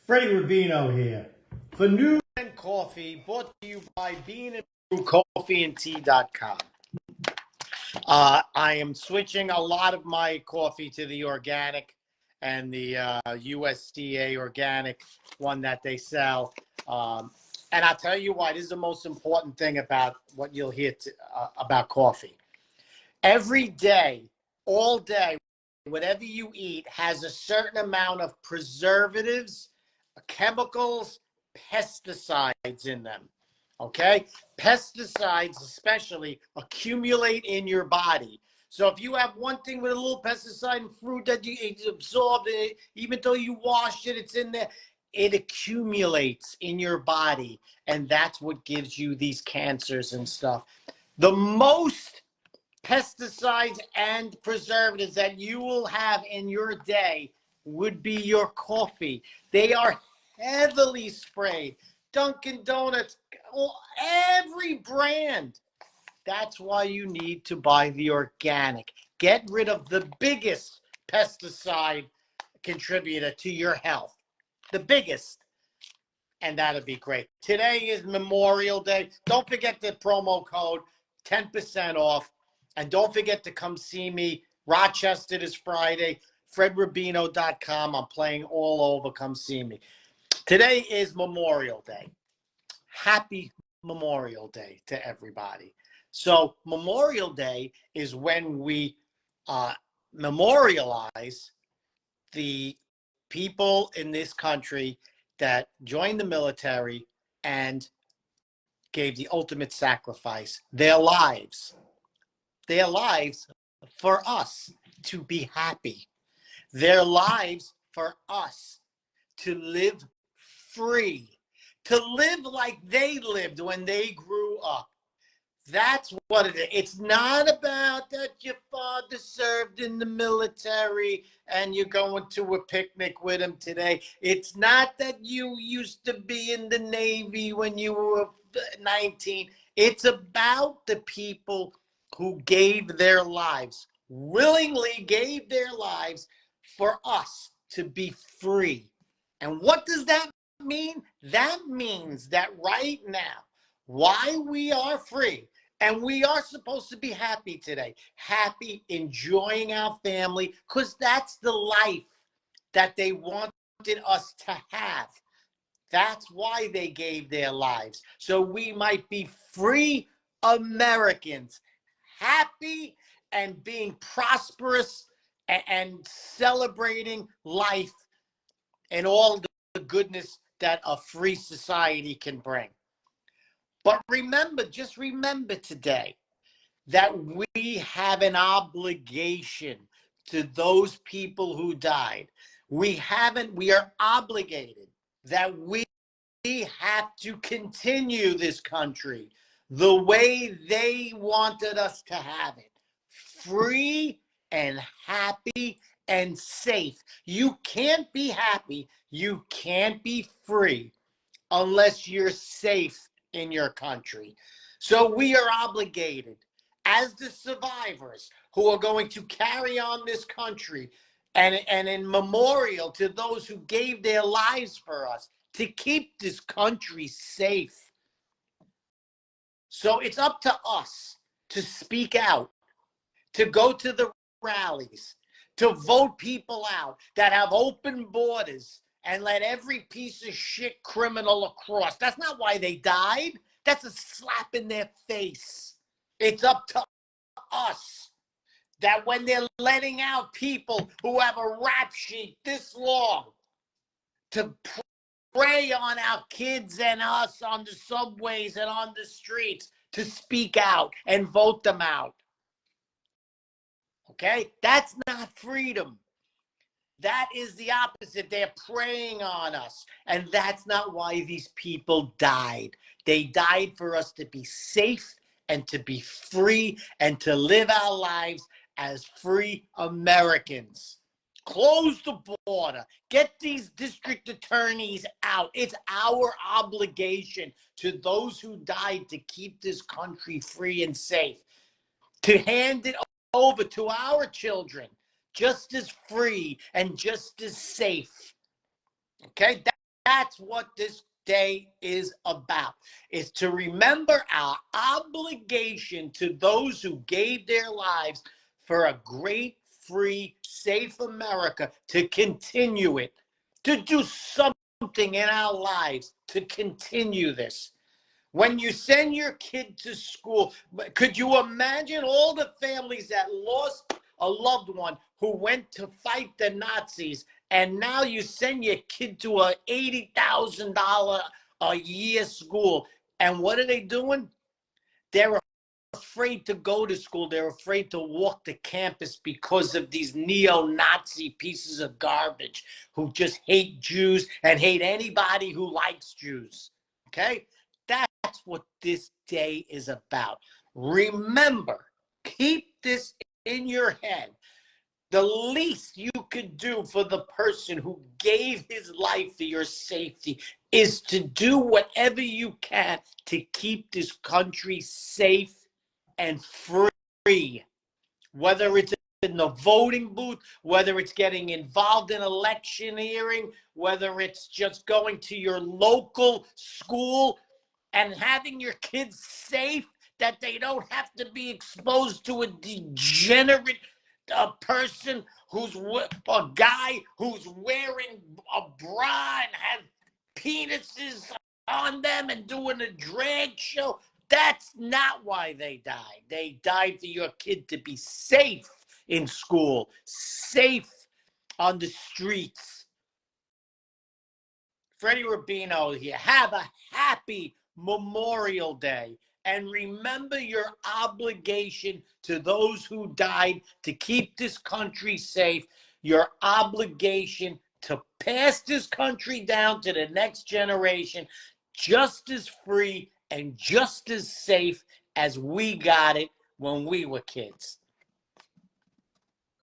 Freddie Rubino here for News and Coffee, brought to you by Bean and Brew CoffeeandTea.com. I am switching a lot of my coffee to the organic and the USDA organic one that they sell. And I'll tell you why. This is the most important thing about what you'll hear about coffee. Every day, all day, whatever you eat has a certain amount of preservatives, chemicals, pesticides in them. Okay? Pesticides, especially, accumulate in your body. So if you have one thing with a little pesticide in fruit that it's absorbed, even though you washed it, it's in there, it accumulates in your body. And that's what gives you these cancers and stuff. The most pesticides and preservatives that you will have in your day would be your coffee. They are heavily sprayed. Dunkin' Donuts, every brand. That's why you need to buy the organic. Get rid of the biggest pesticide contributor to your health. The biggest. And that'll be great. Today is Memorial Day. Don't forget the promo code, 10% off. And don't forget to come see me. Rochester this Friday, fredrubino.com. I'm playing all over. Come see me. Today is Memorial Day. Happy Memorial Day to everybody. So Memorial Day is when we memorialize the people in this country that joined the military and gave the ultimate sacrifice, their lives for us to be happy, their lives for us to live free, to live like they lived when they grew up. That's what it is. It's not about that your father served in the military and you're going to a picnic with him today. It's not that you used to be in the Navy when you were 19. It's about the people who gave their lives, willingly gave their lives for us to be free. And what does that mean? That means that right now, why we are free, and we are supposed to be happy today, happy, enjoying our family, because that's the life that they wanted us to have. That's why they gave their lives. So we might be free Americans, happy and being prosperous and celebrating life and all the goodness that a free society can bring. But remember, just remember today that we have an obligation to those people who died. We are obligated that we have to continue this country the way they wanted us to have it. Free and happy and safe. You can't be happy, you can't be free unless you're safe in your country. So we are obligated as the survivors who are going to carry on this country and in memorial to those who gave their lives for us to keep this country safe. So it's up to us to speak out, to go to the rallies, to vote people out that have open borders and let every piece of shit criminal across. That's not why they died. That's a slap in their face. It's up to us that when they're letting out people who have a rap sheet this long to prey on our kids and us on the subways and on the streets, to speak out and vote them out. Okay? That's not freedom. That is the opposite. They're preying on us. And that's not why these people died. They died for us to be safe and to be free and to live our lives as free Americans. Close the border. Get these district attorneys out. It's our obligation to those who died to keep this country free and safe, to hand it over to our children just as free and just as safe. Okay? That's what this day is about. Is to remember our obligation to those who gave their lives for a great, free, safe America, to continue it, to do something in our lives to continue this. When you send your kid to school, could you imagine all the families that lost a loved one who went to fight the Nazis, and now you send your kid to a $80,000 a year school, and what are they doing? They're afraid to go to school. They're afraid to walk the campus because of these neo-Nazi pieces of garbage who just hate Jews and hate anybody who likes Jews. Okay? That's what this day is about. Remember, keep this in your head. The least you could do for the person who gave his life for your safety is to do whatever you can to keep this country safe and free. Whether it's in the voting booth, whether it's getting involved in electioneering, whether it's just going to your local school and having your kids safe, that they don't have to be exposed to a degenerate person who's a guy who's wearing a bra and has penises on them and doing a drag show. That's not why they died. They died for your kid to be safe in school, safe on the streets. Freddie Rubino here. Have a happy Memorial Day. And remember your obligation to those who died to keep this country safe, your obligation to pass this country down to the next generation just as free and just as safe as we got it when we were kids.